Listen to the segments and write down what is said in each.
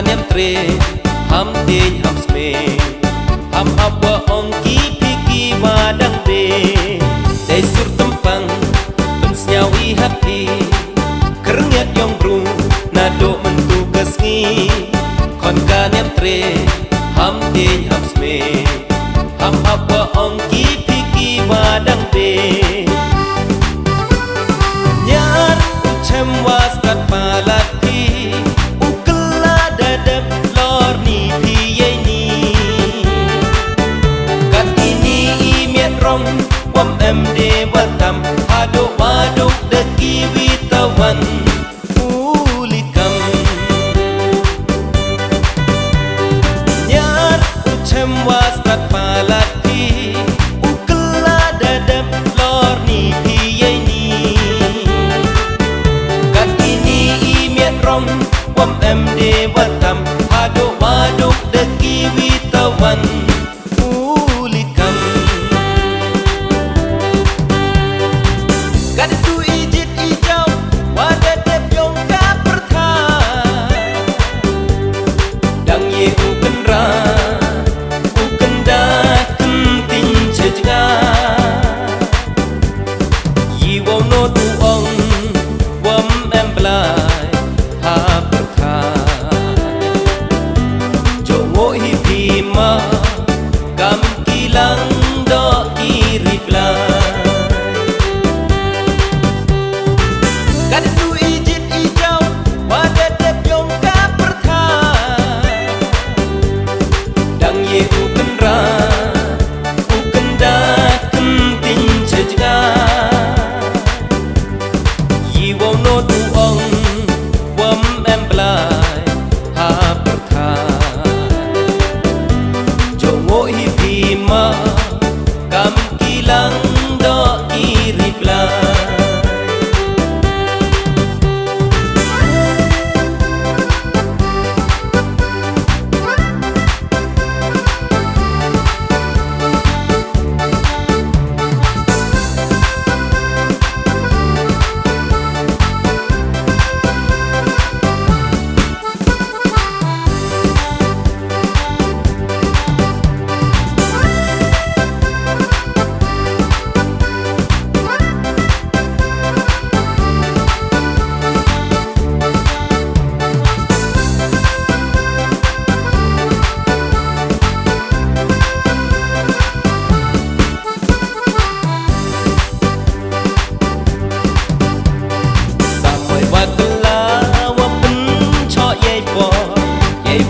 nem tre ham tin ham sme ham abwa ongki piki wadang be dai sur tumpang pensnyawi happy kernyat yong bru nado mentugas ngi kon ka nem tre ham tin ham sme ham abwa ongki piki wadang be nyar ucem wasat palati ukla dadap lor ni piye ni kat ini imiat rom wam md watam hado waduk deki witawan ulikam nyar ucem wasat palati ukla dadap lor ni piye ni kat ini imiat rom wam md watam hado waduk deki witawan ulikam kat itu ijit ijau wadadep yong ka perthai dang ye ukendra ukenda kentin cejga yi wong no tu ong wam emblai ha Jongo hipima kam kilang do iripla kan tu ijit ijau wadadep yong ka perthai dang ye ukendra ukenda kentin cejga yi wong no tu ong wam emblai ha Jongo hipima kam kilang do iripla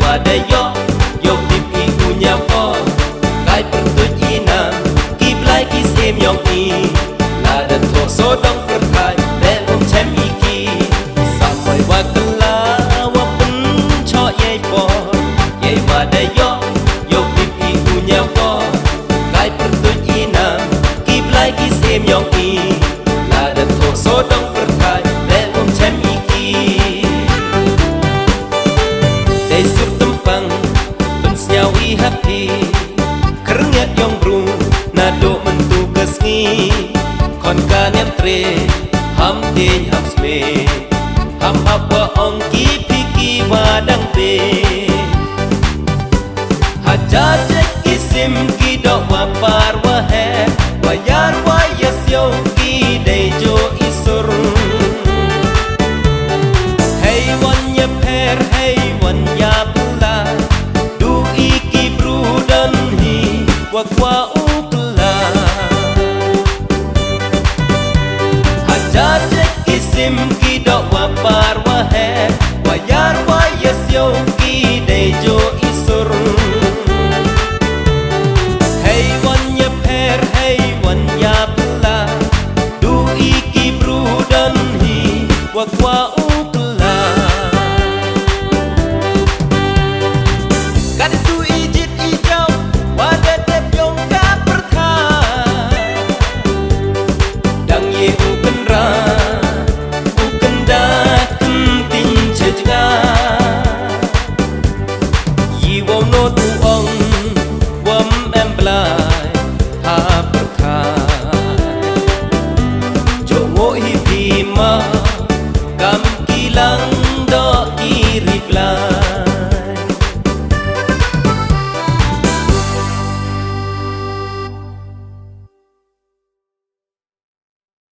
Wadai yo yo tipi punya po kai pertut ina kiblai kisem yong i lada to sodong perkai le om chem iki sampai wakala wapun cho ye po ye wadai yo yo tipi punya po kai pertut ina kiblai kisem yong i lada to sodong perkai le om chem iki pensnyawi happy kernyat yong bru nado mentugas ngi kon ka nem tre ham tin ham sme ham abwa ongki piki wadang be hajajek isim ki do wapar wahe wayar wayas yo ki dejo isur hey wan ye per hey wan ya wakwa